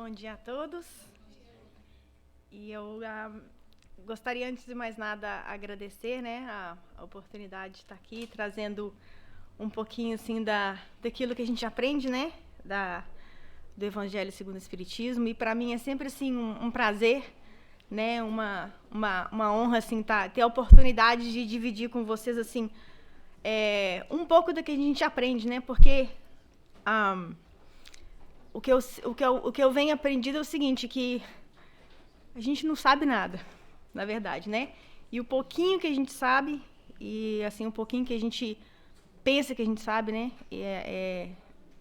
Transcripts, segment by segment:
Bom dia a todos. E eu gostaria, antes de mais nada, agradecer, a oportunidade de estar aqui, trazendo um pouquinho, assim, daquilo que a gente aprende, do Evangelho segundo o Espiritismo. E, para mim, é sempre, assim, um prazer, uma honra, assim, ter a oportunidade de dividir com vocês, assim, um pouco do que a gente aprende, porque... O que eu venho aprendido é o seguinte, que a gente não sabe nada, na verdade, E o pouquinho que a gente sabe, e assim, o pouquinho que a gente pensa que a gente sabe,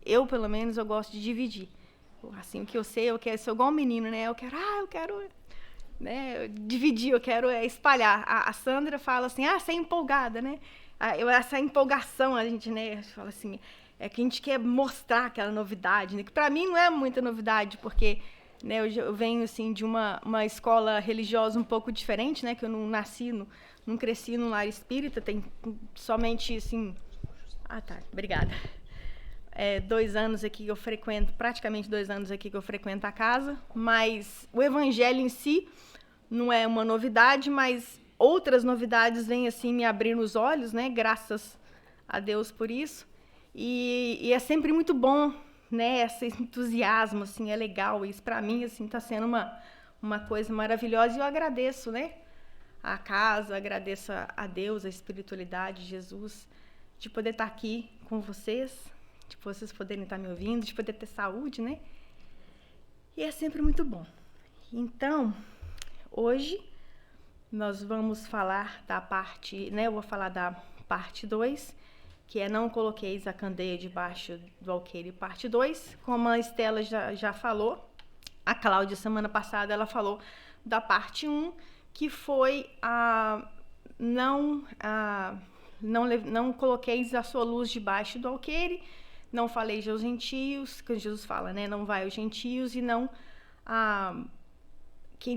eu, pelo menos, eu gosto de dividir. Assim, o que eu sei, eu quero ser igual um menino, Eu quero dividir, eu quero espalhar. A Sandra fala assim, você é empolgada, Essa empolgação, a gente, fala assim... É que a gente quer mostrar aquela novidade, que para mim não é muita novidade, porque eu venho assim, de uma escola religiosa um pouco diferente, que eu não cresci num lar espírita, tem somente assim... obrigada. 2 anos aqui que eu frequento, praticamente 2 anos aqui que eu frequento a casa, mas o evangelho em si não é uma novidade, mas outras novidades vêm assim me abrindo os olhos, graças a Deus por isso. E é sempre muito bom, esse entusiasmo, assim, é legal. Isso, para mim, assim, está sendo uma coisa maravilhosa. E eu agradeço, a casa, agradeço a Deus, a espiritualidade, Jesus, de poder estar aqui com vocês, de vocês poderem estar me ouvindo, de poder ter saúde, E é sempre muito bom. Então, hoje, nós vamos falar da parte, eu vou falar da parte 2, que é Não Coloqueis a Candeia Debaixo do Alqueire, parte 2. Como a Estela já falou, a Cláudia, semana passada, ela falou da parte 1, que foi não coloqueis a sua luz debaixo do alqueire, não faleis aos gentios, que Jesus fala, não vai aos gentios, e que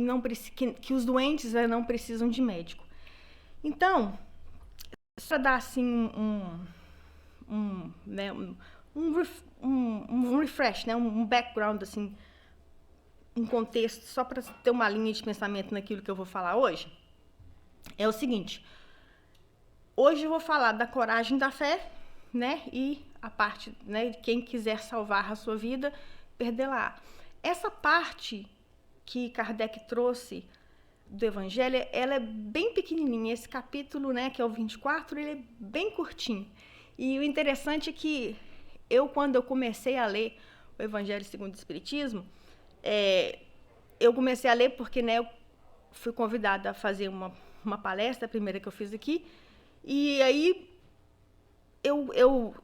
os doentes não precisam de médico. Então, para dar assim um refresh, um background, assim, um contexto, só para ter uma linha de pensamento naquilo que eu vou falar hoje, é o seguinte: hoje eu vou falar da coragem da fé, e a parte, de quem quiser salvar a sua vida, perdê-la. Essa parte que Kardec trouxe do Evangelho, ela é bem pequenininha. Esse capítulo, que é o 24, ele é bem curtinho. E o interessante é que quando eu comecei a ler o Evangelho segundo o Espiritismo, eu comecei a ler porque, eu fui convidada a fazer uma palestra, a primeira que eu fiz aqui, e aí,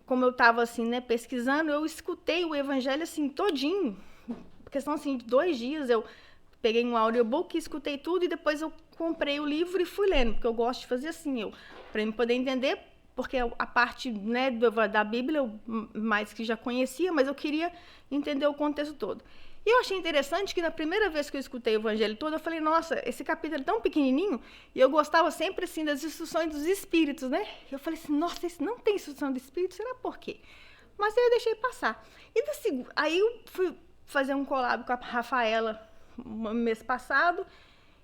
como eu estava assim, pesquisando, eu escutei o Evangelho assim, todinho, questão assim, de 2 dias, eu peguei um audiobook, escutei tudo e depois eu comprei o livro e fui lendo, porque eu gosto de fazer assim, para eu poder entender, porque a parte da Bíblia eu mais que já conhecia, mas eu queria entender o contexto todo. E eu achei interessante que na primeira vez que eu escutei o Evangelho todo, eu falei, nossa, esse capítulo é tão pequenininho, e eu gostava sempre assim das instruções dos Espíritos, Eu falei assim, nossa, isso não tem instrução do Espírito, será por quê? Mas aí eu deixei passar. Aí eu fui fazer um collab com a Rafaela no mês passado,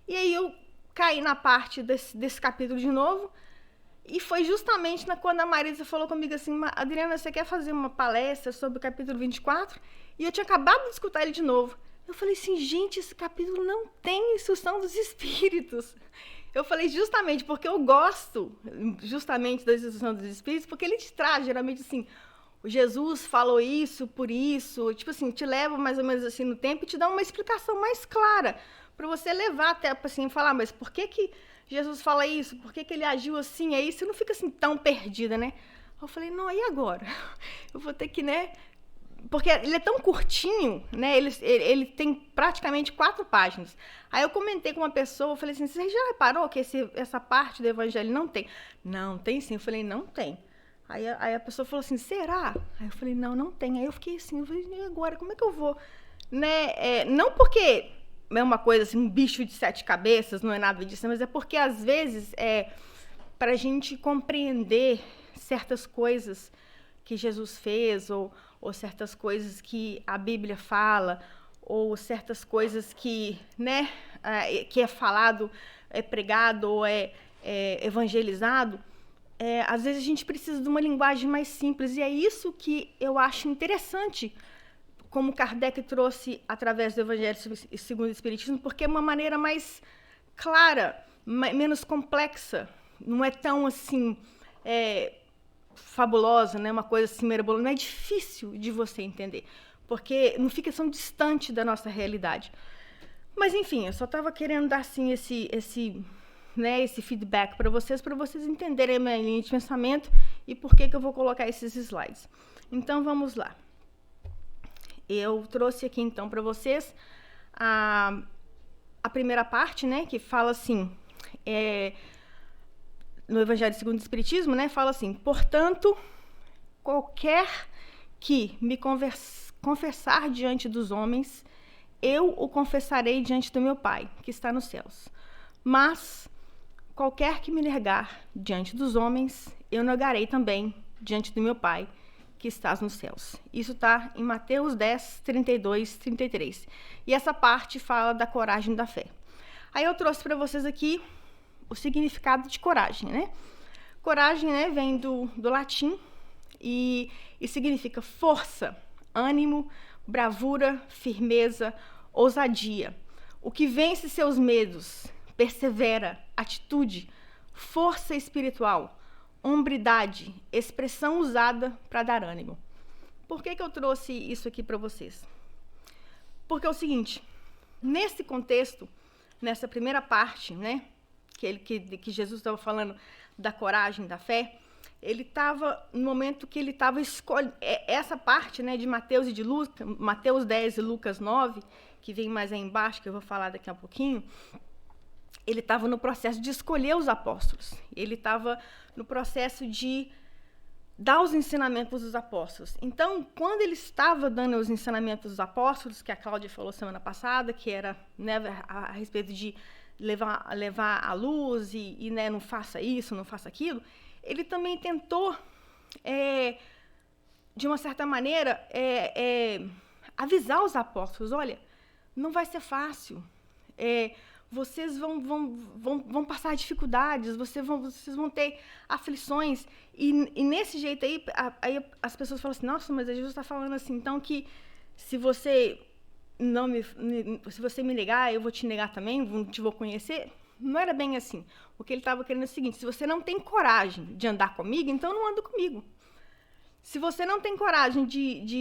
e aí eu caí na parte desse capítulo de novo, e foi justamente quando a Marisa falou comigo assim, Adriana, você quer fazer uma palestra sobre o capítulo 24? E eu tinha acabado de escutar ele de novo. Eu falei assim, gente, esse capítulo não tem instrução dos espíritos. Eu falei justamente porque eu gosto justamente da instrução dos espíritos, porque ele te traz geralmente assim, Jesus falou isso, por isso, tipo assim, te leva mais ou menos assim no tempo e te dá uma explicação mais clara, para você levar até assim, falar, mas por que Jesus fala isso? Por que ele agiu assim? Aí você não fica assim tão perdida, Eu falei, não, e agora? Eu vou ter que, porque ele é tão curtinho, ele tem praticamente 4 páginas. Aí eu comentei com uma pessoa, eu falei assim, você já reparou que essa parte do Evangelho não tem? Não, tem sim. Eu falei, não tem. Aí a pessoa falou assim, será? Aí eu falei, não tem. Aí eu fiquei assim, eu falei, e agora, como é que eu vou? Não porque é uma coisa assim, um bicho de 7 cabeças, não é nada disso, mas é porque, às vezes, para a gente compreender certas coisas que Jesus fez, ou certas coisas que a Bíblia fala, ou certas coisas que, né, que é falado, é pregado ou é evangelizado, às vezes a gente precisa de uma linguagem mais simples, e é isso que eu acho interessante, como Kardec trouxe através do Evangelho segundo o Espiritismo, porque é uma maneira mais clara, menos complexa, não é tão assim fabulosa, né? Uma coisa assim mirabolante, não é difícil de você entender, porque não fica tão distante da nossa realidade. Mas enfim, eu só estava querendo dar assim esse feedback para vocês entenderem a minha linha de pensamento e por que eu vou colocar esses slides. Então vamos lá. Eu trouxe aqui então para vocês a primeira parte, né, que fala assim, no Evangelho segundo o Espiritismo, né, fala assim: portanto, qualquer que me confessar diante dos homens, eu o confessarei diante do meu Pai, que está nos céus. Mas qualquer que me negar diante dos homens, eu negarei também diante do meu Pai, que estás nos céus. Isso está em Mateus 10, 32, 33. E essa parte fala da coragem da fé. Aí eu trouxe para vocês aqui o significado de coragem, né? Coragem, né, vem do latim e significa força, ânimo, bravura, firmeza, ousadia. O que vence seus medos, persevera, atitude, força espiritual, hombridade, expressão usada para dar ânimo. Por que eu trouxe isso aqui para vocês? Porque é o seguinte, nesse contexto, nessa primeira parte, né, que Jesus estava falando da coragem, da fé, ele estava no momento que ele estava escolhendo essa parte, né, de Mateus e de Lucas, Mateus 10 e Lucas 9, que vem mais aí embaixo, que eu vou falar daqui a pouquinho. Ele estava no processo de escolher os apóstolos. Ele estava no processo de dar os ensinamentos dos apóstolos. Então, quando ele estava dando os ensinamentos dos apóstolos, que a Cláudia falou semana passada, que era, né, a respeito de levar a luz e né, não faça isso, não faça aquilo, ele também tentou, de uma certa maneira, avisar os apóstolos: olha, não vai ser fácil, vocês vão passar dificuldades, vocês vão ter aflições, e nesse jeito aí as pessoas falam assim: nossa, mas Jesus está falando assim, então que se você me negar, eu vou te negar também, te vou conhecer. Não era bem assim. O que ele estava querendo é o seguinte: se você não tem coragem de andar comigo, então não anda comigo. Se você não tem coragem de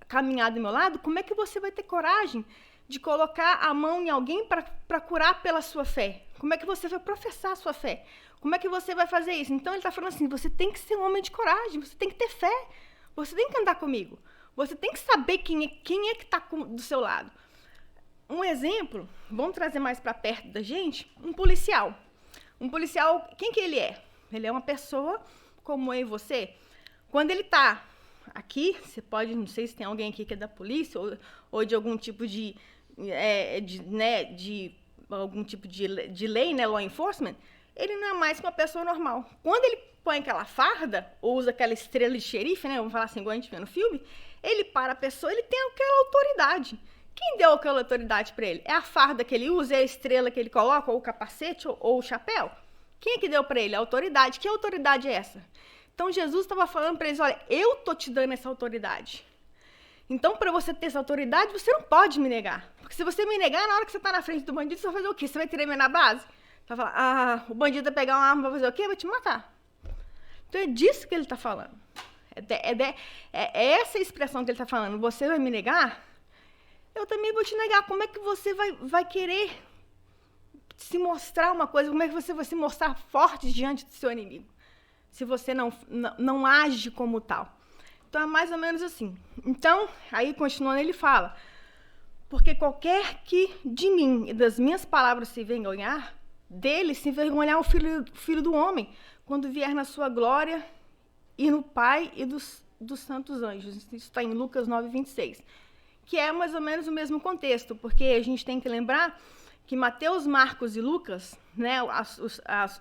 caminhar do meu lado, como é que você vai ter coragem de colocar a mão em alguém para curar pela sua fé? Como é que você vai professar a sua fé? Como é que você vai fazer isso? Então ele está falando assim: você tem que ser um homem de coragem, você tem que ter fé, você tem que andar comigo, você tem que saber quem é que está do seu lado. Um exemplo, vamos trazer mais para perto da gente, um policial. Um policial, quem que ele é? Ele é uma pessoa como eu e você. Quando ele está aqui, você pode, não sei se tem alguém aqui que é da polícia ou de algum tipo de algum tipo de lei, né, law enforcement, ele não é mais que uma pessoa normal. Quando ele põe aquela farda, ou usa aquela estrela de xerife, né, vamos falar assim, igual a gente vê no filme, ele para a pessoa, ele tem aquela autoridade. Quem deu aquela autoridade para ele? É a farda que ele usa, é a estrela que ele coloca, ou o capacete, ou o chapéu? Quem é que deu para ele a autoridade? Que autoridade é essa? Então, Jesus estava falando para eles: olha, eu estou te dando essa autoridade. Então, para você ter essa autoridade, você não pode me negar. Porque se você me negar, na hora que você está na frente do bandido, você vai fazer o quê? Você vai tremer na base? Você vai falar: o bandido vai pegar uma arma, vai fazer o quê? Vai te matar. Então, é disso que ele está falando. É essa expressão que ele está falando. Você vai me negar? Eu também vou te negar. Como é que você vai querer se mostrar uma coisa? Como é que você vai se mostrar forte diante do seu inimigo, se você não age como tal? Então, é mais ou menos assim. Então, aí, continuando, ele fala: porque qualquer que de mim e das minhas palavras se envergonhar, dele se envergonhar o filho do homem, quando vier na sua glória e no Pai e dos santos anjos. Isso está em Lucas 9, 26. Que é mais ou menos o mesmo contexto, porque a gente tem que lembrar que Mateus, Marcos e Lucas, né,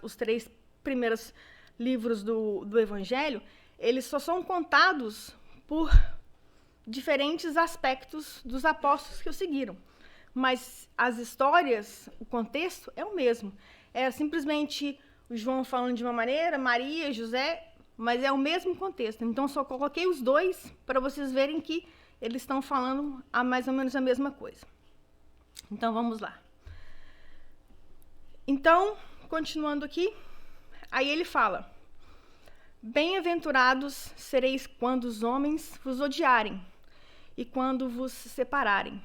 os três primeiros livros do Evangelho, eles só são contados por diferentes aspectos dos apóstolos que o seguiram. Mas as histórias, o contexto é o mesmo. É simplesmente o João falando de uma maneira, Maria, José, mas é o mesmo contexto. Então, só coloquei os dois para vocês verem que eles estão falando mais ou menos a mesma coisa. Então, vamos lá. Então, continuando aqui, aí ele fala: bem-aventurados sereis quando os homens vos odiarem e quando vos separarem,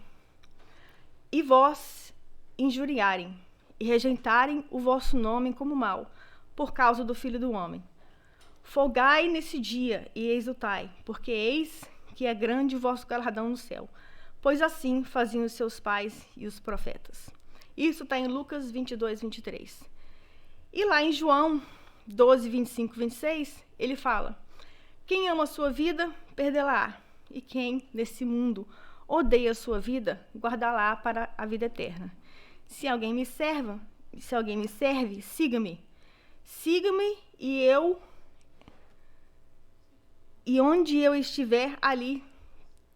e vós injuriarem, e rejeitarem o vosso nome como mal, por causa do Filho do Homem. Folgai nesse dia e exultai, porque eis que é grande o vosso galardão no céu, pois assim faziam os seus pais e os profetas. Isso está em Lucas 22, 23. E lá em João 12, 25, 26, ele fala: quem ama a sua vida, perdê-la-á, e quem, nesse mundo, odeia a sua vida, guardá-la para a vida eterna. Se alguém me serve, siga-me. Siga-me e onde eu estiver, ali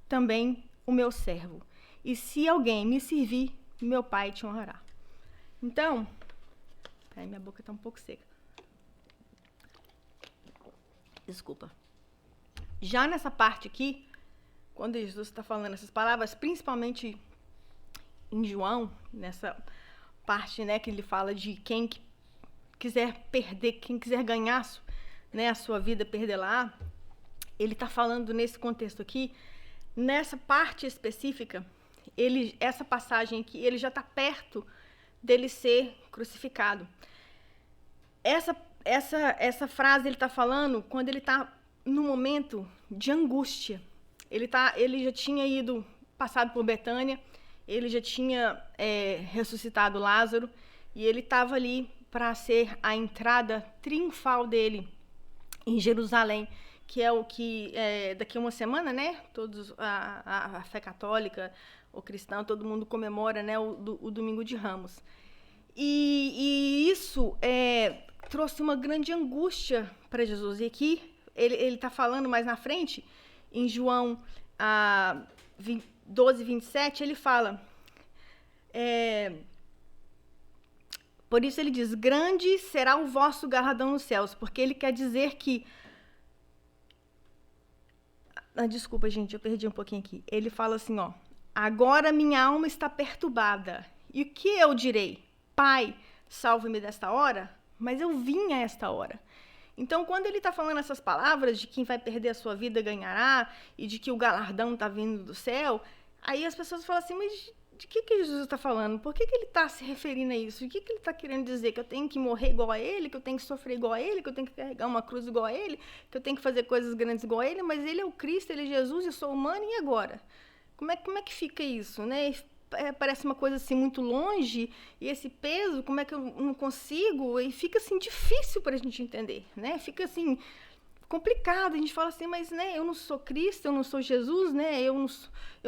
também o meu servo. E se alguém me servir, meu Pai te honrará. Então, minha boca está um pouco seca. Desculpa. Já nessa parte aqui, quando Jesus está falando essas palavras, principalmente em João, nessa parte, né, que ele fala de quem quiser perder, quem quiser ganhar, né, a sua vida, perder-la, ele está falando nesse contexto aqui, nessa parte específica, essa passagem aqui, ele já está perto dele ser crucificado. Essa frase ele está falando quando ele está no momento de angústia. Ele já tinha passado por Betânia, ele já tinha ressuscitado Lázaro, e ele estava ali para ser a entrada triunfal dele em Jerusalém, que é o que daqui a uma semana, né? Todos a fé católica, o cristão, todo mundo comemora, né? O Domingo de Ramos. E isso trouxe uma grande angústia para Jesus. E aqui ele está falando mais na frente, em João 12, 27, ele fala: por isso ele diz: grande será o vosso galardão nos céus, porque ele quer dizer que... desculpa, gente, eu perdi um pouquinho aqui. Ele fala assim, ó: agora minha alma está perturbada. E o que eu direi? Pai, salve-me desta hora? Mas eu vim a esta hora. Então, quando ele está falando essas palavras de quem vai perder a sua vida ganhará, e de que o galardão está vindo do céu, aí as pessoas falam assim: mas de que Jesus está falando? Por que ele está se referindo a isso? O que ele está querendo dizer? Que eu tenho que morrer igual a ele? Que eu tenho que sofrer igual a ele? Que eu tenho que carregar uma cruz igual a ele? Que eu tenho que fazer coisas grandes igual a ele? Mas ele é o Cristo, ele é Jesus, eu sou humano, e agora? Como é que fica isso, né? Parece uma coisa assim muito longe, e esse peso, como é que eu não consigo? E fica assim difícil para a gente entender, né? Fica assim complicado. A gente fala assim: mas né, eu não sou Cristo, eu não sou Jesus, né? Eu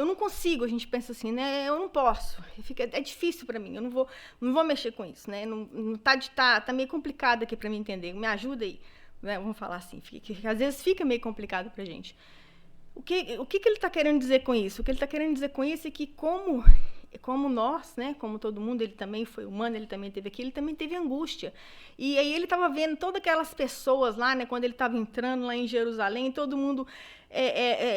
não consigo. A gente pensa assim, né? Eu não posso. É difícil para mim. Eu não vou mexer com isso, né? Não tá meio complicado aqui para mim entender. Me ajuda aí, né? Vamos falar assim, que às vezes fica meio complicado para gente. O que ele está querendo dizer com isso? O que ele está querendo dizer com isso é que como nós, né, como todo mundo, ele também foi humano, ele também teve aqui, ele também teve angústia. E aí ele estava vendo todas aquelas pessoas lá, né, quando ele estava entrando lá em Jerusalém, todo mundo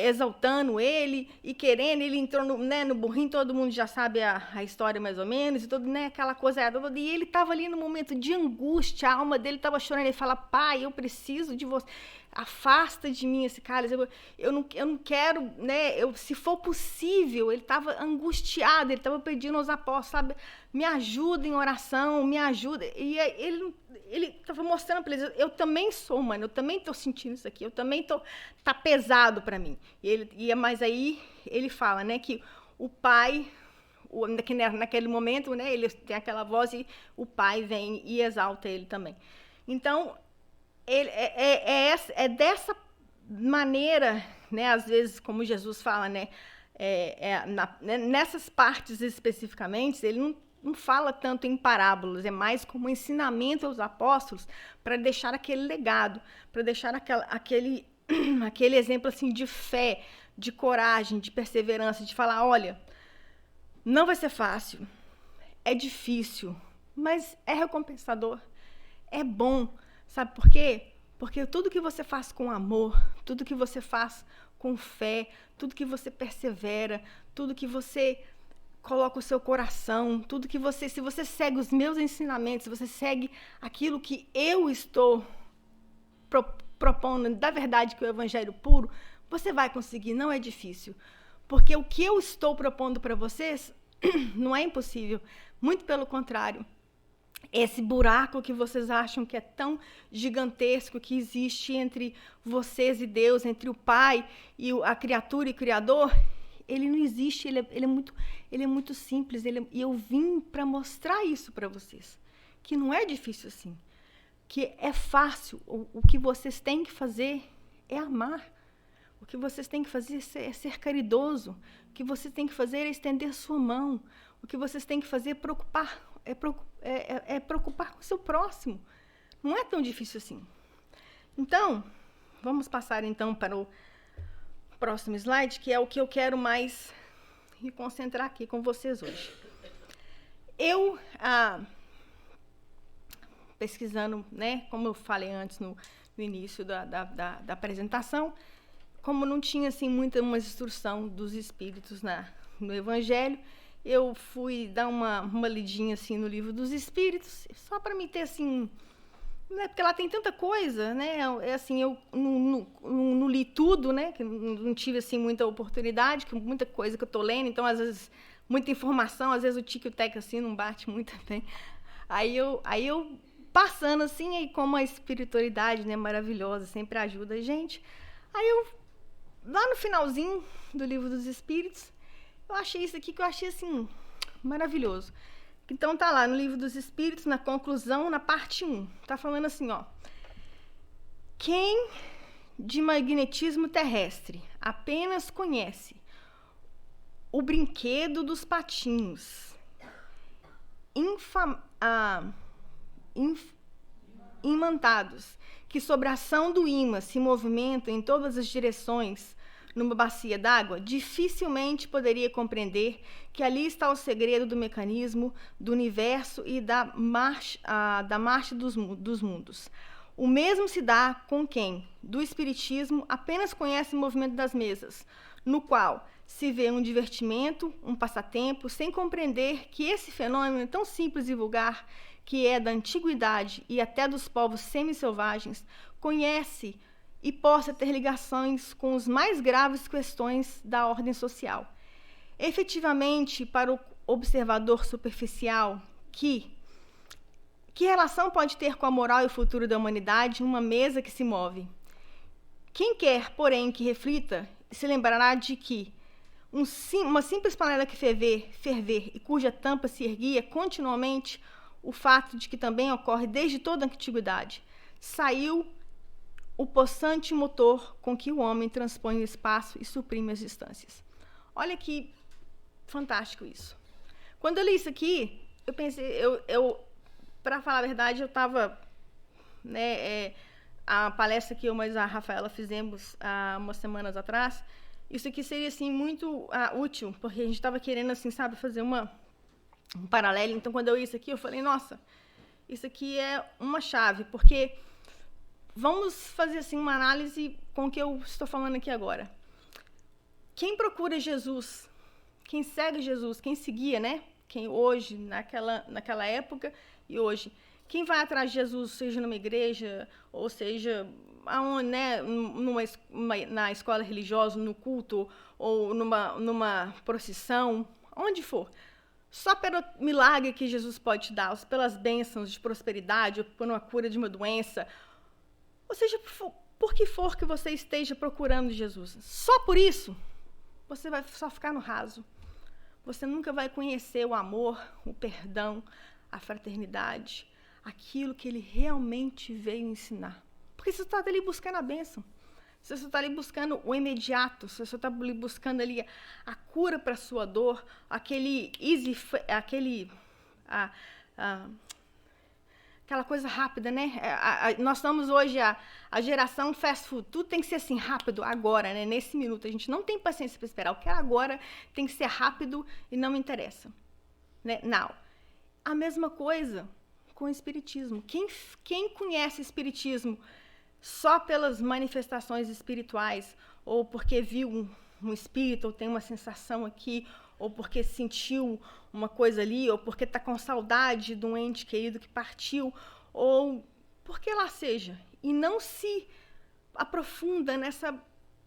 exaltando ele e querendo, ele entrou no burrinho, todo mundo já sabe a história mais ou menos, e todo, né, aquela coisa, e ele estava ali no momento de angústia, a alma dele estava chorando, ele fala: pai, eu preciso de você, afasta de mim esse cálice, eu não quero, né, se for possível. Ele estava angustiado, ele estava pedindo aos apóstolos, sabe, me ajuda em oração, me ajuda, e ele estava mostrando para eles: eu também sou humano, eu também estou sentindo isso aqui, eu também tá pesado para mim. Mas aí ele fala, né, que o pai, naquele momento, né, ele tem aquela voz e o pai vem e exalta ele também. Então, ele é dessa maneira, né, às vezes, como Jesus fala, né, nessas partes especificamente, ele não fala tanto em parábolas, é mais como ensinamento aos apóstolos, para deixar aquele legado, para deixar aquele exemplo assim de fé, de coragem, de perseverança, de falar, olha, não vai ser fácil, é difícil, mas é recompensador, é bom. Sabe por quê? Porque tudo que você faz com amor, tudo que você faz com fé, tudo que você persevera, tudo que você coloca o seu coração, tudo que você, se você segue os meus ensinamentos, se você segue aquilo que eu estou propondo, da verdade que é o evangelho puro, você vai conseguir, não é difícil. Porque o que eu estou propondo para vocês não é impossível, muito pelo contrário. Esse buraco que vocês acham que é tão gigantesco que existe entre vocês e Deus, entre o Pai e a criatura e o Criador, ele não existe, ele é muito simples. E eu vim para mostrar isso para vocês, que não é difícil assim, que é fácil. O que vocês têm que fazer é amar. O que vocês têm que fazer é ser caridoso. O que vocês têm que fazer é estender sua mão. O que vocês têm que fazer é preocupar com o seu próximo. Não é tão difícil assim. Então, vamos passar então para o próximo slide, que é o que eu quero mais me concentrar aqui com vocês hoje. Eu, pesquisando, né, como eu falei antes no início da apresentação, como não tinha assim muita uma instrução dos Espíritos no Evangelho, eu fui dar uma lidinha assim no Livro dos Espíritos, só para me ter assim, né, porque lá tem tanta coisa, né? É assim, eu não li tudo, né? Que não tive assim muita oportunidade, que muita coisa que eu tô lendo, então às vezes muita informação, às vezes o tic e o tac assim não bate muito bem. Aí eu passando assim, aí como a espiritualidade, né, maravilhosa, sempre ajuda a gente. Aí eu lá no finalzinho do Livro dos Espíritos, eu achei isso aqui que eu achei assim maravilhoso. Então tá lá no Livro dos Espíritos, na conclusão, na parte 1. Tá falando assim, ó. Quem de magnetismo terrestre apenas conhece o brinquedo dos patinhos, imantados, que sobre a ação do ímã se movimentam em todas as direções numa bacia d'água, dificilmente poderia compreender que ali está o segredo do mecanismo, do universo e da marcha dos mundos. O mesmo se dá com quem, do espiritismo, apenas conhece o movimento das mesas, no qual se vê um divertimento, um passatempo, sem compreender que esse fenômeno tão simples e vulgar, que é da antiguidade e até dos povos semi-selvagens, conhece e possa ter ligações com as mais graves questões da ordem social. Efetivamente, para o observador superficial, que relação pode ter com a moral e o futuro da humanidade uma mesa que se move? Quem quer, porém, que reflita, se lembrará de que uma simples panela que ferver e cuja tampa se erguia continuamente, o fato de que também ocorre desde toda a antiguidade, saiu o possante motor com que o homem transpõe o espaço e suprime as distâncias. Olha que fantástico isso. Quando eu li isso aqui, eu pensei, para falar a verdade, eu estava, né, a palestra que eu mais a Rafaela fizemos há umas semanas atrás, isso aqui seria assim muito útil, porque a gente estava querendo assim, sabe, fazer um paralelo. Então, quando eu li isso aqui, eu falei, nossa, isso aqui é uma chave, porque vamos fazer assim uma análise com o que eu estou falando aqui agora. Quem procura Jesus, quem segue Jesus, quem seguia, né? Quem hoje, naquela época e hoje, quem vai atrás de Jesus, seja numa igreja, ou seja, aonde, né? Na escola religiosa, no culto, ou numa procissão, onde for. Só pelo milagre que Jesus pode te dar, pelas bênçãos de prosperidade, ou por uma cura de uma doença, ou seja, por que for que você esteja procurando Jesus, só por isso, você vai só ficar no raso. Você nunca vai conhecer o amor, o perdão, a fraternidade, aquilo que ele realmente veio ensinar. Porque você está ali buscando a bênção. Você está ali buscando o imediato. Você está ali buscando ali a cura para a sua dor, aquela coisa rápida, né? Nós estamos hoje a geração fast food. Tudo tem que ser assim, rápido, agora, né? Nesse minuto. A gente não tem paciência para esperar. O que é agora tem que ser rápido e não me interessa. Né? Não. A mesma coisa com o espiritismo. Quem conhece espiritismo só pelas manifestações espirituais, ou porque viu um espírito, ou tem uma sensação aqui, ou porque sentiu uma coisa ali, ou porque está com saudade de um ente querido que partiu, ou porque lá seja, e não se aprofunda nessa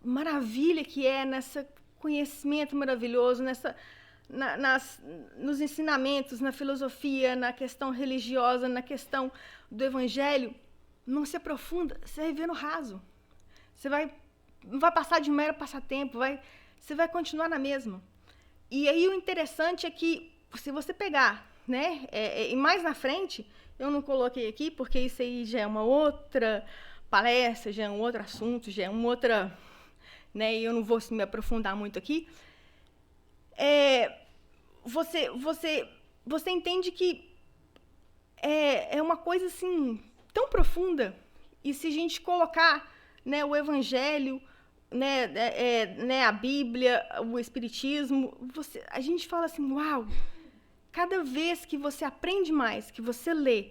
maravilha que é, nesse conhecimento maravilhoso, nos ensinamentos, na filosofia, na questão religiosa, na questão do evangelho, não se aprofunda, você vai ver no raso. Você não vai passar de um mero passatempo, você vai continuar na mesma. E aí o interessante é que, se você pegar, né, e mais na frente, eu não coloquei aqui, porque isso aí já é uma outra palestra, já é um outro assunto, já é uma outra, né, e eu não vou me aprofundar muito aqui. Você entende que é uma coisa assim tão profunda, e se a gente colocar, né, o evangelho, né, a Bíblia, o Espiritismo, a gente fala assim, uau, cada vez que você aprende mais, que você lê,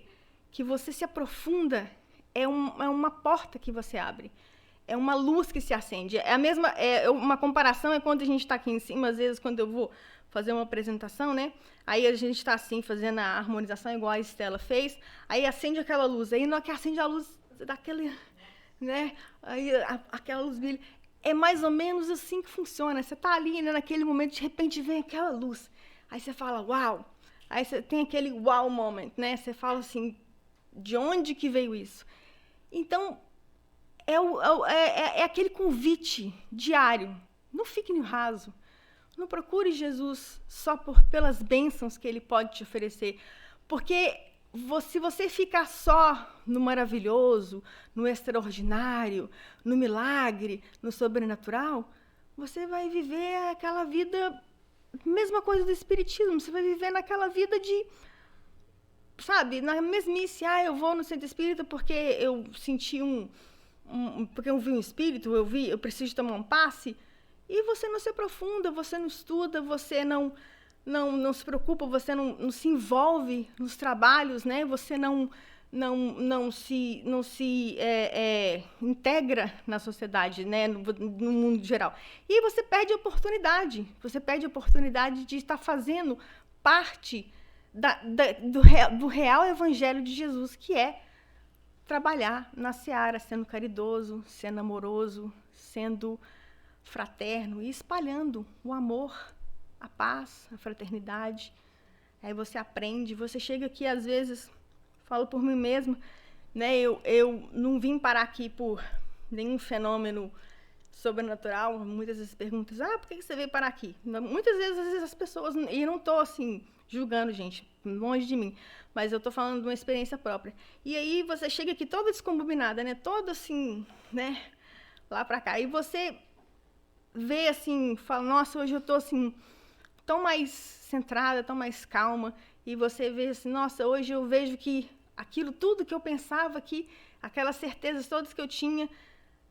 que você se aprofunda, é uma porta que você abre, é uma luz que se acende. Uma comparação é quando a gente está aqui em cima, às vezes quando eu vou fazer uma apresentação, né? Aí a gente está assim, fazendo a harmonização igual a Estela fez, aí acende aquela luz, aí na hora que acende a luz, daquele, né? Aí aquela luz brilha. É mais ou menos assim que funciona. Você está ali, né, naquele momento, de repente vem aquela luz. Aí você fala, uau! Aí você tem aquele wow moment, né? Você fala assim, de onde que veio isso? Então, é aquele convite diário. Não fique no raso. Não procure Jesus só pelas bênçãos que ele pode te oferecer. Porque se você ficar só no maravilhoso, no extraordinário, no milagre, no sobrenatural, você vai viver aquela vida, mesma coisa do espiritismo, você vai viver naquela vida de, sabe, na mesmice, eu vou no centro espírita porque eu senti porque eu vi um espírito, eu preciso tomar um passe, e você não se aprofunda, você não estuda, você não se preocupa, você não se envolve nos trabalhos, né? Você não se integra na sociedade, né? No mundo geral. E você perde a oportunidade. Você perde a oportunidade de estar fazendo parte do real evangelho de Jesus, que é trabalhar na seara, sendo caridoso, sendo amoroso, sendo fraterno e espalhando o amor, a paz, a fraternidade. Aí você aprende, você chega aqui, às vezes, falo por mim mesma, né? Eu não vim parar aqui por nenhum fenômeno sobrenatural. Muitas vezes perguntam, por que você veio parar aqui? Muitas vezes as pessoas, e não estou assim julgando, gente, longe de mim, mas eu estou falando de uma experiência própria. E aí você chega aqui toda descombinada, né? Toda assim, né? Lá para cá. E você vê assim, fala, nossa, hoje eu estou assim tão mais centrada, tão mais calma, e você vê assim, nossa, hoje eu vejo que aquilo tudo que eu pensava, que aquelas certezas todas que eu tinha,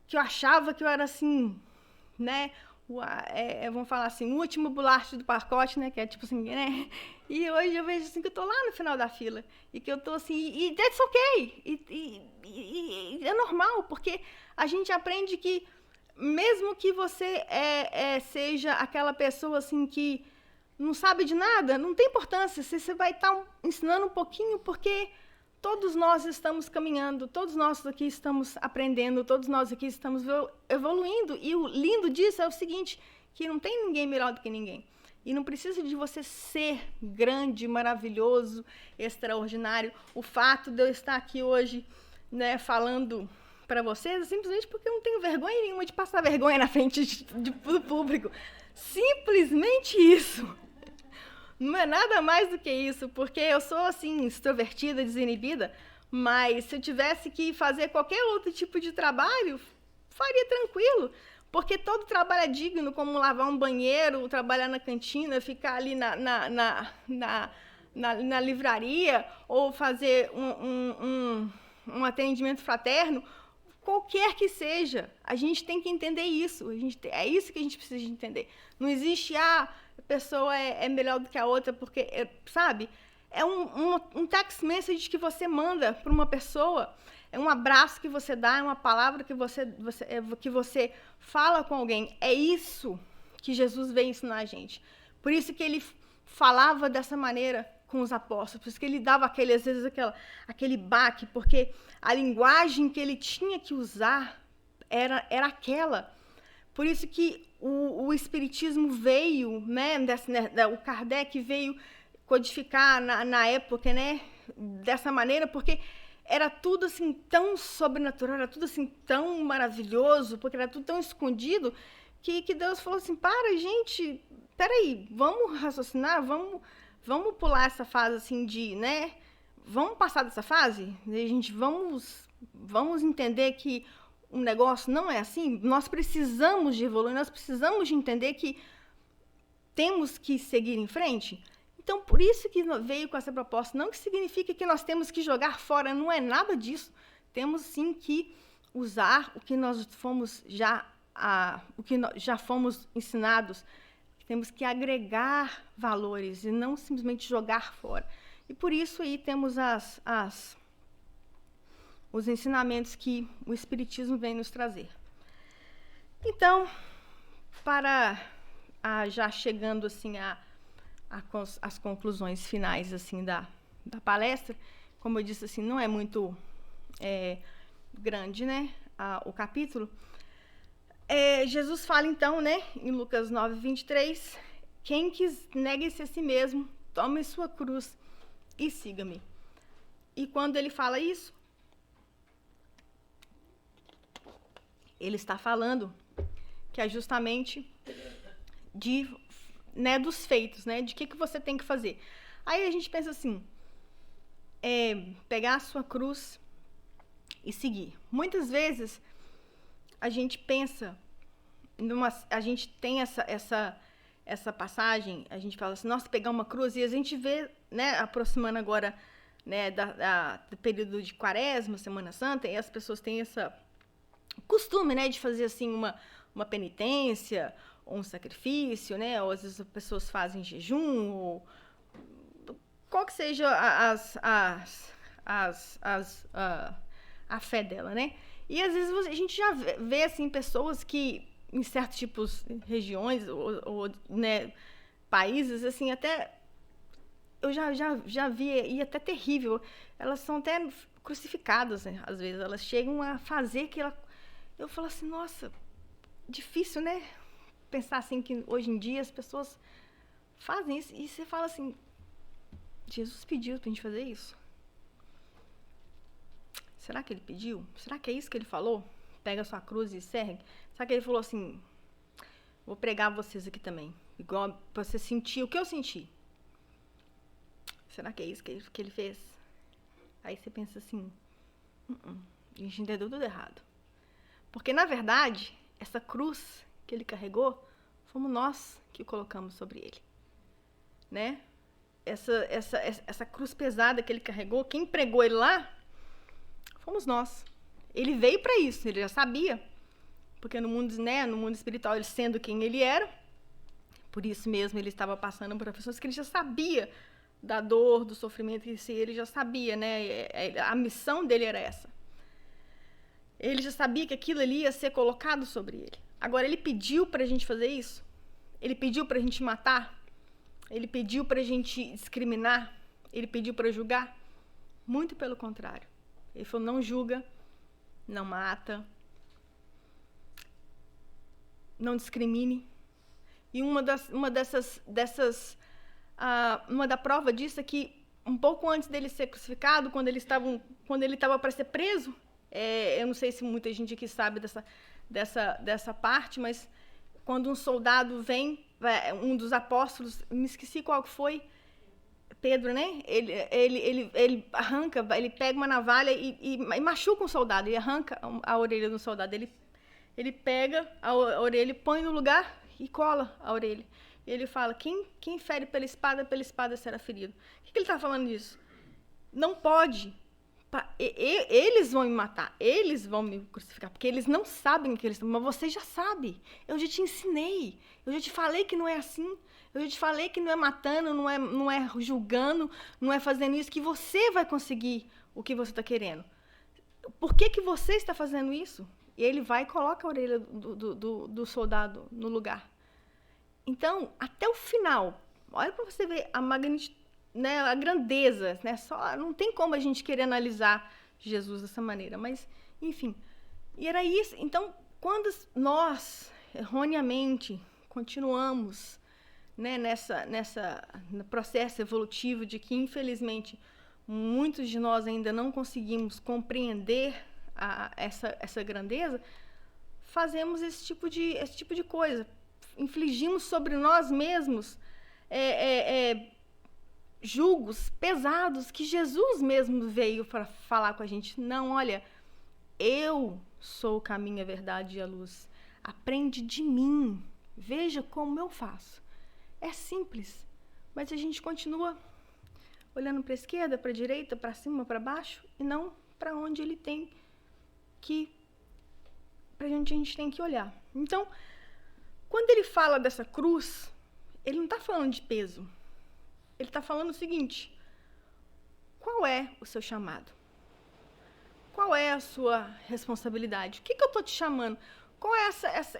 que eu achava que eu era assim, né, vamos falar assim, o último bolacha do pacote, né, que é tipo assim, né, e hoje eu vejo assim que eu tô lá no final da fila, e que eu tô assim, e that's okay, e é normal, porque a gente aprende que mesmo que você seja aquela pessoa assim que não sabe de nada, não tem importância, você vai estar ensinando um pouquinho, porque todos nós estamos caminhando, todos nós aqui estamos aprendendo, todos nós aqui estamos evoluindo, e o lindo disso é o seguinte, que não tem ninguém melhor do que ninguém, e não precisa de você ser grande, maravilhoso, extraordinário. O fato de eu estar aqui hoje, né, falando para vocês, simplesmente porque eu não tenho vergonha nenhuma de passar vergonha na frente do público. Simplesmente isso. Não é nada mais do que isso, porque eu sou, assim, extrovertida, desinibida, mas se eu tivesse que fazer qualquer outro tipo de trabalho, faria tranquilo, porque todo trabalho é digno, como lavar um banheiro, trabalhar na cantina, ficar ali na livraria ou fazer um atendimento fraterno, qualquer que seja, a gente tem que entender isso. É isso que a gente precisa de entender. Não existe, a pessoa é melhor do que a outra, porque, sabe? É um text message que você manda para uma pessoa, é um abraço que você dá, é uma palavra que você fala com alguém. É isso que Jesus veio ensinar a gente. Por isso que ele falava dessa maneira com os apóstolos, por isso que ele dava às vezes aquele baque, porque a linguagem que ele tinha que usar era aquela. Por isso que o Espiritismo veio, né, o Kardec veio codificar na época, né, dessa maneira, porque era tudo assim tão sobrenatural, era tudo assim tão maravilhoso, porque era tudo tão escondido, que Deus falou assim, gente, peraí, vamos raciocinar, vamos pular essa fase assim de, né, vamos passar dessa fase, gente, vamos entender que o negócio não é assim, nós precisamos de evoluir, nós precisamos de entender que temos que seguir em frente. Então, por isso que veio com essa proposta, não que significa que nós temos que jogar fora, não é nada disso. Temos sim que usar o que nós fomos já fomos ensinados. Temos que agregar valores e não simplesmente jogar fora. E por isso aí temos os ensinamentos que o Espiritismo vem nos trazer. Então, já chegando assim as conclusões finais assim da palestra, como eu disse assim, não é muito grande, né, o capítulo. Jesus fala então, né, em Lucas 9:23, quem negue-se a si mesmo, tome sua cruz e siga-me. E quando ele fala isso, ele está falando que é justamente dos feitos, né? De que você tem que fazer. Aí a gente pensa assim, pegar a sua cruz e seguir. Muitas vezes a gente pensa, a gente tem essa passagem, a gente fala assim, nossa, pegar uma cruz, e a gente vê, né, aproximando agora, né, do período de Quaresma, Semana Santa, e as pessoas têm esse costume, né, de fazer assim uma penitência, ou um sacrifício, né, ou às vezes as pessoas fazem jejum, ou qual que seja a fé dela, né? E às vezes a gente já vê assim pessoas que em certos tipos regiões ou né, países assim, até eu já vi, e até terrível, elas são até crucificadas, né? Às vezes elas chegam a fazer que eu falo assim, nossa, difícil, né? Pensar assim que hoje em dia as pessoas fazem isso, e você fala assim, Jesus pediu pra gente fazer isso? Será que ele pediu? Será que é isso que ele falou? Pega a sua cruz e segue? Será que ele falou assim, vou pregar vocês aqui também, igual pra você sentir o que eu senti? Será que é isso que ele fez? Aí você pensa assim, a gente entendeu tudo errado. Porque, na verdade, essa cruz que ele carregou, fomos nós que colocamos sobre ele. Né? Essa cruz pesada que ele carregou, quem pregou ele lá, fomos nós. Ele veio para isso, ele já sabia. Porque no mundo espiritual, ele sendo quem ele era, por isso mesmo ele estava passando por pessoas que ele já sabia da dor, do sofrimento, que ele já sabia, né? A missão dele era essa. Ele já sabia que aquilo ali ia ser colocado sobre ele. Agora, ele pediu pra gente fazer isso? Ele pediu pra gente matar? Ele pediu pra gente discriminar? Ele pediu pra julgar? Muito pelo contrário. Ele falou, não julga, não mata, não discrimine. E uma da prova disso é que um pouco antes dele ser crucificado, quando ele estava para ser preso, eu não sei se muita gente aqui sabe dessa parte, mas quando um soldado vem, um dos apóstolos, me esqueci qual que foi, Pedro, né? Ele arranca, ele pega uma navalha e machuca um soldado, e arranca a orelha do soldado. Ele pega a orelha, põe no lugar e cola a orelha. ele fala, quem fere pela espada será ferido. O que ele está falando disso? Não pode. Eles vão me matar, eles vão me crucificar, porque eles não sabem o que eles estão, mas você já sabe. Eu já te ensinei, eu já te falei que não é assim. Eu já te falei que não é matando, não é julgando, não é fazendo isso, que você vai conseguir o que você está querendo. Por que você está fazendo isso? E ele vai e coloca a orelha do soldado no lugar. Então, até o final, olha para você ver a magnitude, né, a grandeza, né? Não tem como a gente querer analisar Jesus dessa maneira, mas, enfim. E era isso. Então, quando nós, erroneamente, continuamos, né, no processo evolutivo de que, infelizmente, muitos de nós ainda não conseguimos compreender essa grandeza, fazemos esse tipo de coisa. Infligimos sobre nós mesmos julgos pesados que Jesus mesmo veio para falar com a gente. Não, olha, eu sou o caminho, a verdade e a luz. Aprende de mim. Veja como eu faço. É simples, mas a gente continua olhando para a esquerda, para a direita, para cima, para baixo, e não para onde ele tem que, para onde a gente tem que olhar. Então, quando ele fala dessa cruz, ele não está falando de peso. Ele está falando o seguinte: qual é o seu chamado? Qual é a sua responsabilidade? O que eu estou te chamando? Qual é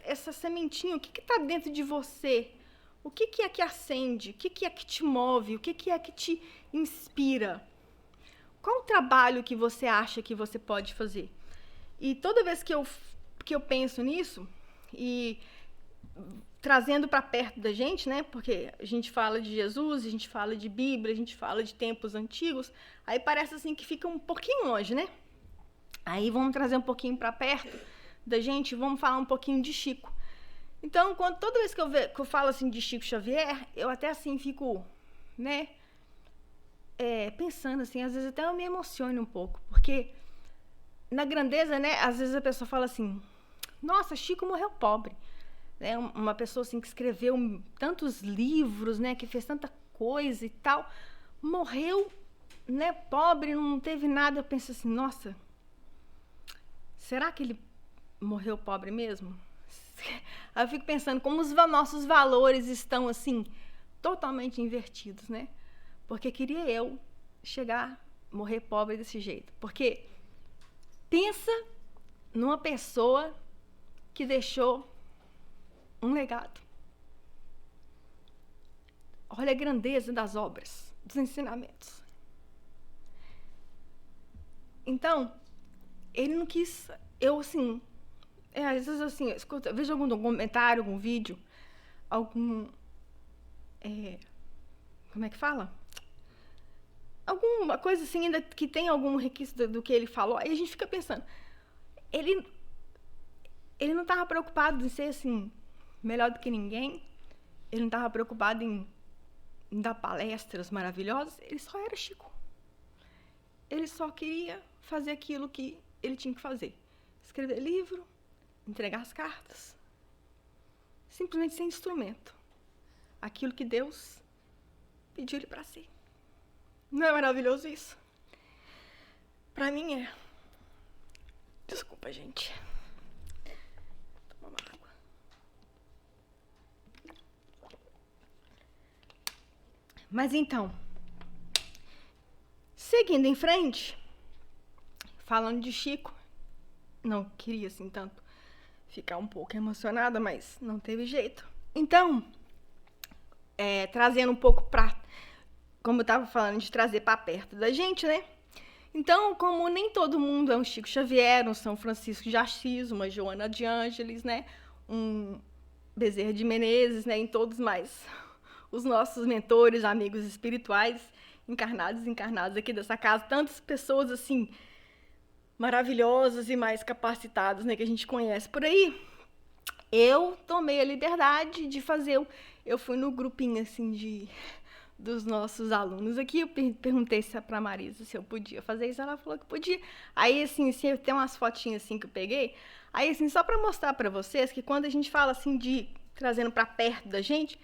essa sementinha? O que está dentro de você? O que é que acende? O que é que te move? O que é que te inspira? Qual o trabalho que você acha que você pode fazer? E toda vez que eu penso nisso, e trazendo para perto da gente, né? Porque a gente fala de Jesus, a gente fala de Bíblia, a gente fala de tempos antigos, aí parece assim que fica um pouquinho longe, né? Aí vamos trazer um pouquinho para perto da gente, vamos falar um pouquinho de Chico. Então, toda vez que eu falo assim de Chico Xavier, eu até assim fico, né, pensando assim, às vezes até eu me emociono um pouco, porque na grandeza, né, às vezes a pessoa fala assim, nossa, Chico morreu pobre, né, uma pessoa assim que escreveu tantos livros, né, que fez tanta coisa e tal, morreu, né, pobre, não teve nada. Eu penso assim, nossa, será que ele morreu pobre mesmo? Aí eu fico pensando como os nossos valores estão assim, totalmente invertidos, né? Porque queria eu morrer pobre desse jeito. Porque pensa numa pessoa que deixou um legado. Olha a grandeza das obras, dos ensinamentos. Então, ele não quis, eu assim, às vezes assim, eu vejo algum documentário, algum vídeo, como é que fala? Alguma coisa assim, ainda que tem algum requisito do que ele falou, aí a gente fica pensando, ele não estava preocupado em ser assim, melhor do que ninguém, ele não estava preocupado em dar palestras maravilhosas, ele só era Chico. Ele só queria fazer aquilo que ele tinha que fazer. Escrever livro, entregar as cartas, simplesmente ser instrumento. Aquilo que Deus pediu ele para ser. Não é maravilhoso isso? Para mim é. Desculpa, gente. Vou tomar uma água. Mas então, seguindo em frente, falando de Chico, não queria assim tanto ficar um pouco emocionada, mas não teve jeito. Então, trazendo um pouco como eu estava falando, de trazer para perto da gente, né? Então, como nem todo mundo é um Chico Xavier, um São Francisco de Assis, uma Joana de Ângeles, né? Um Bezerra de Menezes, né? Em todos mais os nossos mentores, amigos espirituais, encarnados e encarnados aqui dessa casa, tantas pessoas assim maravilhosas e mais capacitadas, né, que a gente conhece por aí. Eu tomei a liberdade de fazer, eu fui no grupinho assim dos nossos alunos aqui, eu perguntei pra Marisa se eu podia fazer isso, ela falou que podia. Aí assim, tem umas fotinhas assim que eu peguei, aí assim, só para mostrar para vocês que quando a gente fala assim de trazendo para perto da gente,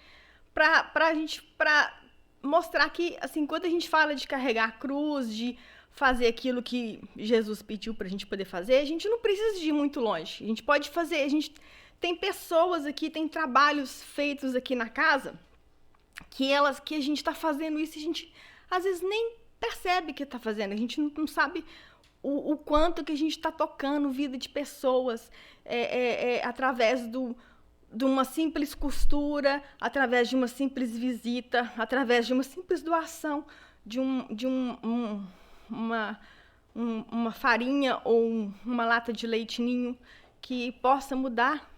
para mostrar que, assim, quando a gente fala de carregar a cruz, de fazer aquilo que Jesus pediu para a gente poder fazer, a gente não precisa de ir muito longe. A gente pode fazer, a gente tem pessoas aqui, tem trabalhos feitos aqui na casa que a gente está fazendo isso e a gente às vezes nem percebe que está fazendo. A gente não sabe o quanto que a gente está tocando vida de pessoas através de uma simples costura, através de uma simples visita, através de uma simples doação de uma farinha ou uma lata de leite ninho que possa mudar.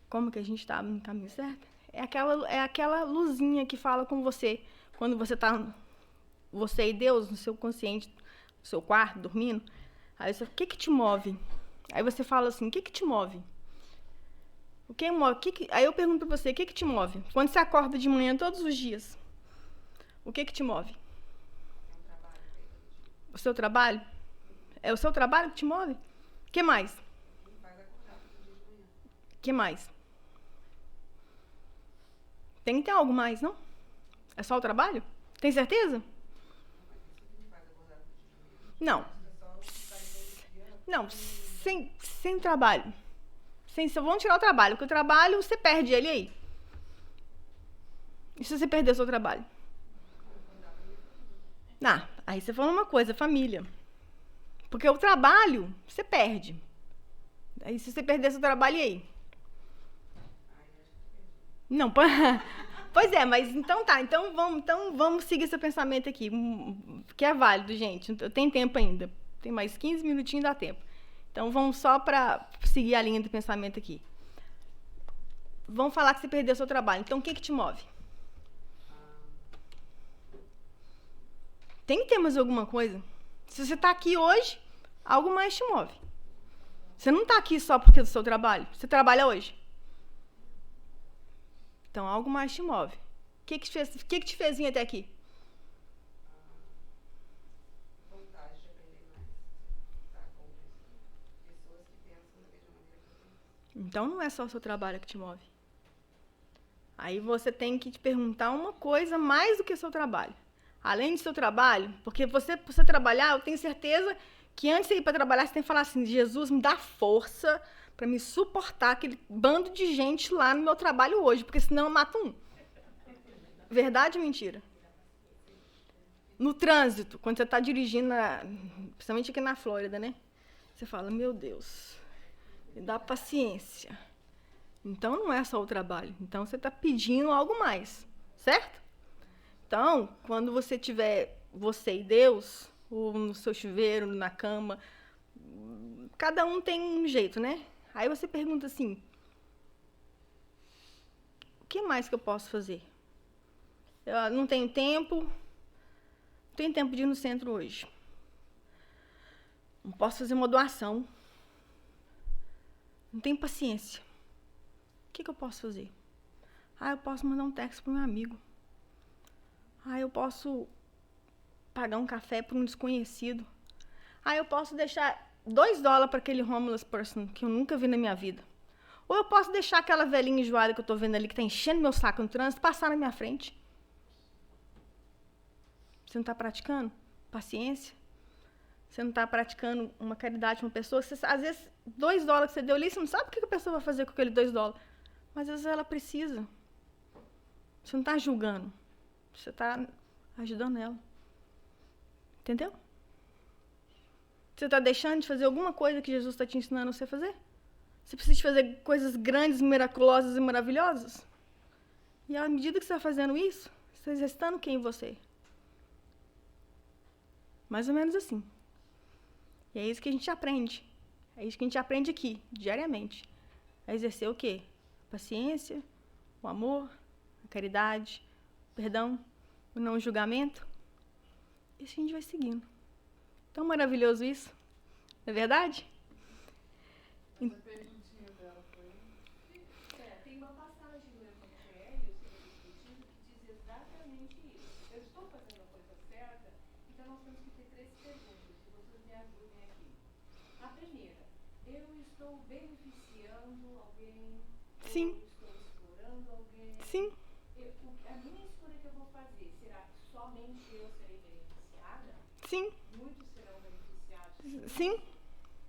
Como que a gente está no caminho certo? É aquela luzinha que fala com você quando você está, você e Deus, no seu consciente, no seu quarto, dormindo. Aí você, o que te move? Aí você fala assim, o que te move? O que move? Aí eu pergunto pra você, o que te move? Quando você acorda de manhã todos os dias, o que te move? O seu trabalho? É o seu trabalho que te move? O que mais? O que mais? Tem que ter algo mais, não? É só o trabalho? Tem certeza? Não. Não, sem trabalho. Vamos tirar o trabalho, porque o trabalho, você perde ele aí. E se você perder o seu trabalho? Aí você fala uma coisa, família. Porque o trabalho, você perde. Aí se você perder seu trabalho, e aí? Não, pois é, mas então tá. Então vamos seguir esse pensamento aqui, que é válido, gente. Tem tempo ainda. Tem mais 15 minutinhos, dá tempo. Então vamos só para seguir a linha do pensamento aqui. Vamos falar que você perdeu seu trabalho. Então o que te move? Tem que ter mais alguma coisa. Se você está aqui hoje, algo mais te move. Você não está aqui só porque é do seu trabalho. Você trabalha hoje. Então, algo mais te move. O que te fez vir até aqui? Vontade de aprender mais. Tá com pessoas que pensam da mesma maneira que eu penso. Então, não é só o seu trabalho que te move. Aí você tem que te perguntar uma coisa mais do que o seu trabalho. Além do seu trabalho, porque você trabalhar, eu tenho certeza que antes de ir para trabalhar, você tem que falar assim, Jesus, me dá força para me suportar aquele bando de gente lá no meu trabalho hoje, porque senão eu mato um. Verdade ou mentira? No trânsito, quando você está dirigindo, principalmente aqui na Flórida, né? Você fala, meu Deus, me dá paciência. Então não é só o trabalho. Então você está pedindo algo mais, certo? Então, quando você tiver você e Deus, ou no seu chuveiro, na cama, cada um tem um jeito, né? Aí você pergunta assim, o que mais que eu posso fazer? Eu não tenho tempo de ir no centro hoje. Não posso fazer uma doação. Não tenho paciência. O que eu posso fazer? Eu posso mandar um texto para o meu amigo. Eu posso pagar um café para um desconhecido. Eu posso deixar $2 para aquele homeless person que eu nunca vi na minha vida. Ou eu posso deixar aquela velhinha enjoada que eu tô vendo ali, que tá enchendo meu saco no trânsito, passar na minha frente. Você não tá praticando paciência? Você não tá praticando uma caridade com uma pessoa? Às vezes, $2 que você deu ali, você não sabe o que a pessoa vai fazer com aquele $2. Mas às vezes ela precisa. Você não tá julgando. Você tá ajudando ela. Entendeu? Você está deixando de fazer alguma coisa que Jesus está te ensinando a você fazer? Você precisa de fazer coisas grandes, miraculosas e maravilhosas? E à medida que você está fazendo isso, você está exercitando quem em você? Mais ou menos assim. E é isso que a gente aprende. É isso que a gente aprende aqui, diariamente. A exercer o quê? A paciência, o amor, a caridade, o perdão, o não julgamento. Isso a gente vai seguindo. Tão maravilhoso isso. Não é verdade? Essa perguntinha dela foi... tem uma passagem no Evangelho sobre o Espiritismo que diz exatamente isso. Eu estou fazendo a coisa certa, então nós temos que ter 3 perguntas, se vocês me ajudem aqui. A primeira, eu estou beneficiando alguém Sim. Estou explorando alguém? Sim. A minha escolha que eu vou fazer, será que somente eu serei beneficiada? Sim. Muitos serão beneficiados? Sim.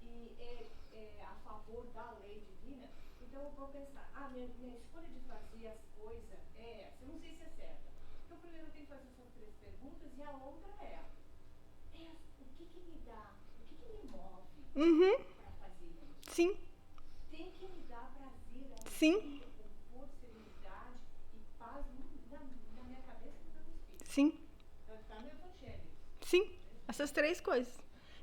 E é a favor da lei divina? Então eu vou pensar, minha escolha de fazer as coisas é essa. Eu não sei se é certa. Então primeiro eu tenho que fazer essas 3 perguntas e a outra é o que me dá, o que me move para fazer isso? Sim. Tem que me dar prazer, Sim. alegria, conforto, serenidade e paz na minha cabeça e no meu espírito. Sim. Está no Evangelho. Sim. Essas 3 coisas.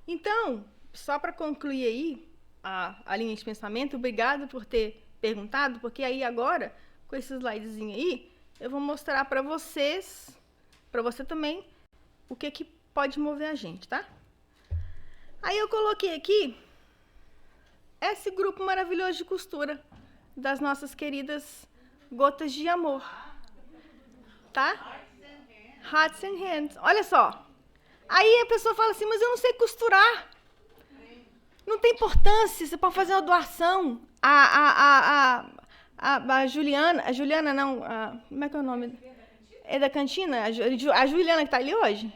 Então, só para concluir aí a linha de pensamento, obrigado por ter perguntado, porque aí agora, com esse slidezinho aí, eu vou mostrar para vocês, para você também, o que pode mover a gente, tá? Aí eu coloquei aqui esse grupo maravilhoso de costura das nossas queridas Gotas de Amor, tá? Hearts and Hands. Olha só. Aí a pessoa fala assim, mas eu não sei costurar. Não tem importância, você pode fazer uma doação. A Juliana não, como é que é o nome? É da cantina? A Juliana que tá ali hoje?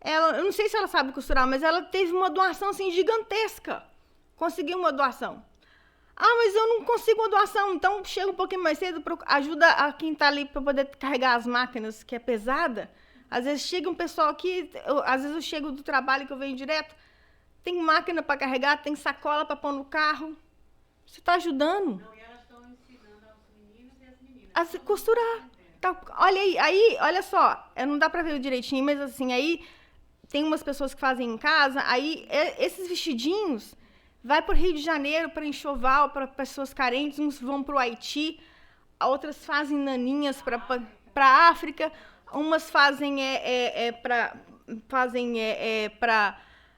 Eu não sei se ela sabe costurar, mas ela teve uma doação assim gigantesca. Conseguiu uma doação. Mas eu não consigo uma doação, então chega um pouquinho mais cedo, ajuda a quem tá ali para poder carregar as máquinas, que é pesada. Às vezes chega um pessoal aqui, às vezes eu chego do trabalho que eu venho direto, tem máquina para carregar, tem sacola para pôr no carro. Você está ajudando? Não, e elas estão ensinando aos meninos e às meninas. A costurar. Tá, olha aí, olha só, não dá para ver direitinho, mas assim, aí tem umas pessoas que fazem em casa, aí esses vestidinhos vai para o Rio de Janeiro, para enxoval, para pessoas carentes, uns vão para o Haiti, outras fazem naninhas para a África, umas fazem para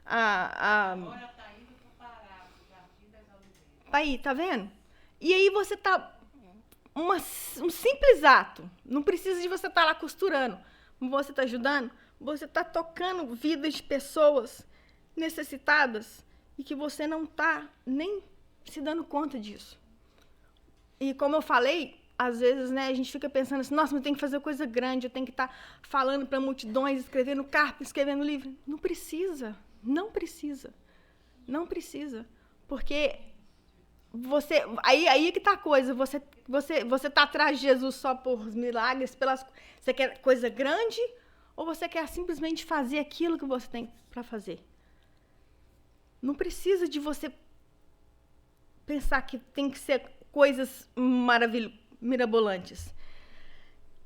Agora está indo para o Pará, para o Jardim das Oliveiras. Aí, tá vendo? E aí você tá um simples ato, não precisa de você estar lá costurando, você tá ajudando, você tá tocando vidas de pessoas necessitadas e que você não tá nem se dando conta disso. E como eu falei, às vezes, né, a gente fica pensando assim, nossa, mas eu tenho que fazer coisa grande, eu tenho que estar falando para multidões, escrevendo carta, escrevendo livro. Não precisa, não precisa, não precisa, porque você, aí que tá a coisa, você tá atrás de Jesus só por milagres, você quer coisa grande ou você quer simplesmente fazer aquilo que você tem para fazer? Não precisa de você pensar que tem que ser coisas mirabolantes.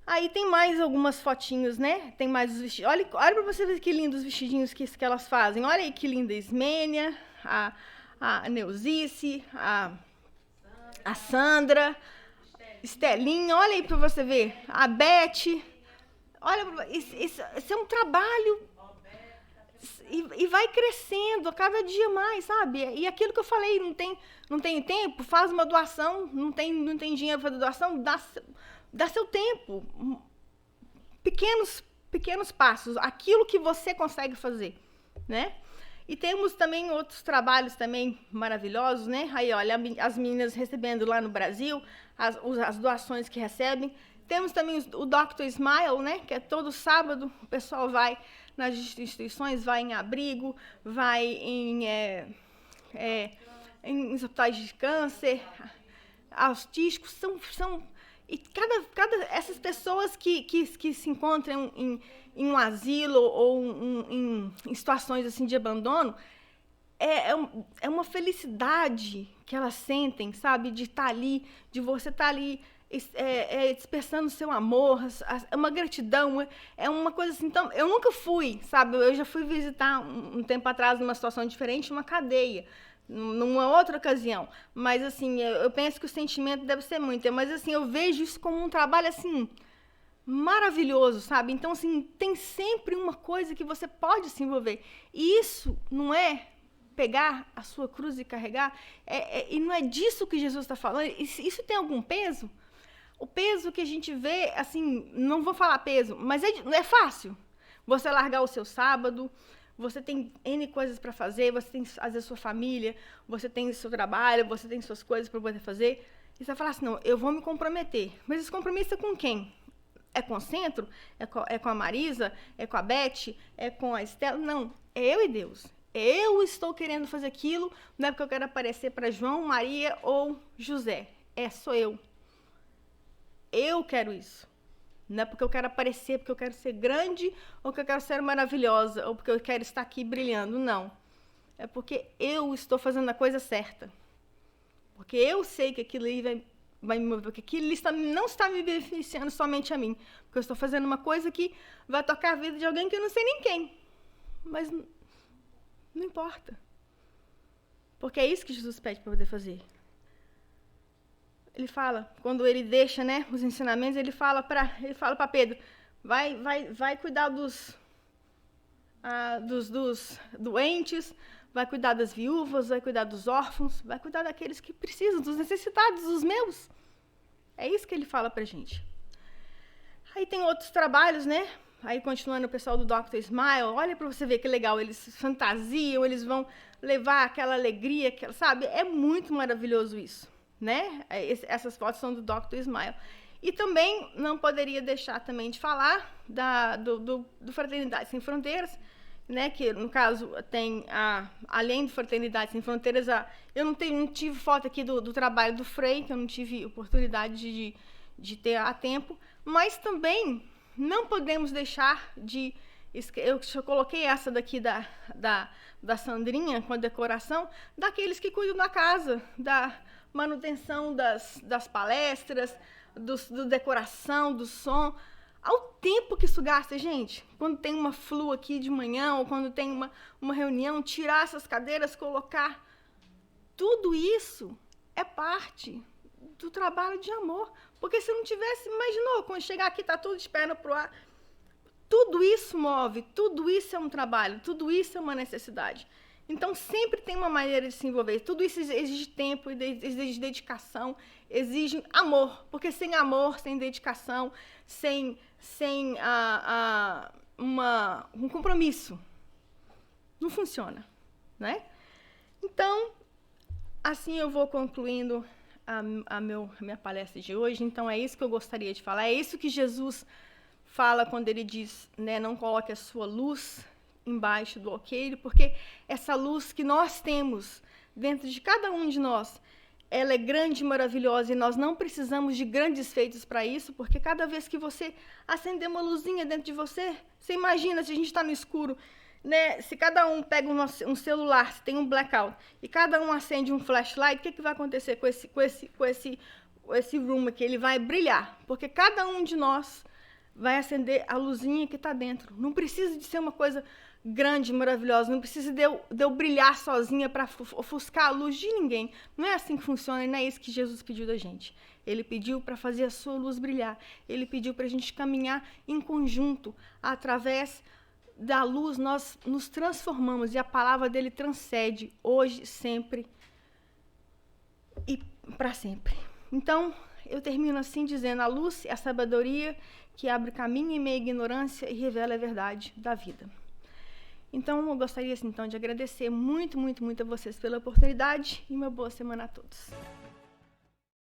Aí tem mais algumas fotinhos, né? Tem mais os vestidos. Olha para você ver que lindos os vestidinhos que elas fazem. Olha aí que linda a Ismênia, a Neuzice, a Sandra, Estelinha. Olha aí para você ver. A Beth. Olha, isso é um trabalho e vai crescendo a cada dia mais, sabe? E aquilo que eu falei, não tem tempo, faz uma doação, não tem dinheiro para doação, dá seu tempo. Pequenos passos, aquilo que você consegue fazer, né? E temos também outros trabalhos também maravilhosos, né? Aí, olha, as meninas recebendo lá no Brasil, as doações que recebem. Temos também o Dr. Smile, né? Que é todo sábado, o pessoal vai nas instituições, vai em abrigo, vai em hospitais de câncer, autísticos, e essas pessoas que se encontram em um asilo ou em situações assim de abandono, é uma felicidade que elas sentem, sabe? De estar ali, de você estar ali dispersando seu amor, é uma gratidão, é uma coisa assim. Então, eu nunca fui, sabe? Eu já fui visitar um tempo atrás, numa situação diferente, uma cadeia, numa outra ocasião. Mas, assim, eu penso que o sentimento deve ser muito. Mas, assim, eu vejo isso como um trabalho, assim, maravilhoso, sabe? Então, assim, tem sempre uma coisa que você pode se envolver. E isso não é pegar a sua cruz e carregar, e não é disso que Jesus está falando. Isso tem algum peso? O peso que a gente vê, assim, não vou falar peso, mas é fácil. Você largar o seu sábado, você tem N coisas para fazer, você tem, às vezes, sua família, você tem seu trabalho, você tem suas coisas para poder fazer. E você vai falar assim, não, eu vou me comprometer. Mas esse compromisso é com quem? É com o Centro? É com a Marisa? É com a Beth? É com a Estela? Não, é eu e Deus. Eu estou querendo fazer aquilo, não é porque eu quero aparecer para João, Maria ou José. Sou eu. Eu quero isso. Não é porque eu quero aparecer, porque eu quero ser grande, ou porque eu quero ser maravilhosa, ou porque eu quero estar aqui brilhando. Não. É porque eu estou fazendo a coisa certa. Porque eu sei que aquilo ali vai me mover, porque aquilo não está me beneficiando somente a mim. Porque eu estou fazendo uma coisa que vai tocar a vida de alguém que eu não sei nem quem. Mas não importa. Porque é isso que Jesus pede para poder fazer. Ele fala, quando ele deixa, né, os ensinamentos, ele fala para Pedro, vai cuidar dos doentes, vai cuidar das viúvas, vai cuidar dos órfãos, vai cuidar daqueles que precisam, dos necessitados, dos meus. É isso que ele fala pra gente. Aí tem outros trabalhos, né? Aí continuando o pessoal do Dr. Smile, olha para você ver que legal, eles fantasiam, eles vão levar aquela alegria, sabe? É muito maravilhoso isso, né? Essas fotos são do Dr. Smile. E também não poderia deixar também de falar do Fraternidade Sem Fronteiras, né? Que no caso tem além do Fraternidade Sem Fronteiras, eu não tive foto aqui do trabalho do Frei, que eu não tive oportunidade de ter a tempo, mas também não podemos deixar de... Eu coloquei essa daqui da Sandrinha, com a decoração, daqueles que cuidam da casa, da manutenção das palestras, do decoração, do som. Ao tempo que isso gasta, gente. Quando tem uma flu aqui de manhã, ou quando tem uma reunião, tirar essas cadeiras, colocar. Tudo isso é parte do trabalho de amor. Porque se não tivesse, imaginou, quando chegar aqui, tá tudo de perna pro ar. Tudo isso move, tudo isso é um trabalho, tudo isso é uma necessidade. Então, sempre tem uma maneira de se envolver. Tudo isso exige tempo, exige dedicação, exige amor. Porque sem amor, sem dedicação, sem um compromisso, não funciona, né? Então, assim eu vou concluindo a minha palestra de hoje. Então, é isso que eu gostaria de falar. É isso que Jesus fala quando ele diz, né, não coloque a sua luz embaixo do alqueire, porque essa luz que nós temos dentro de cada um de nós, ela é grande e maravilhosa, e nós não precisamos de grandes feitos para isso, porque cada vez que você acender uma luzinha dentro de você, você imagina se a gente está no escuro, né? Se cada um pega um celular, se tem um blackout, e cada um acende um flashlight, o que vai acontecer com esse room aqui? Ele vai brilhar, porque cada um de nós vai acender a luzinha que está dentro. Não precisa de ser uma coisa grande, maravilhosa, não precisa de eu brilhar sozinha para ofuscar a luz de ninguém. Não é assim que funciona, e não é isso que Jesus pediu da gente. Ele pediu para fazer a sua luz brilhar. Ele pediu para a gente caminhar em conjunto. Através da luz, nós nos transformamos, e a palavra dele transcende hoje, sempre e para sempre. Então, eu termino assim dizendo, a luz é a sabedoria que abre caminho em meio à ignorância e revela a verdade da vida. Então, eu gostaria, assim, então, de agradecer muito, muito, muito a vocês pela oportunidade, e uma boa semana a todos.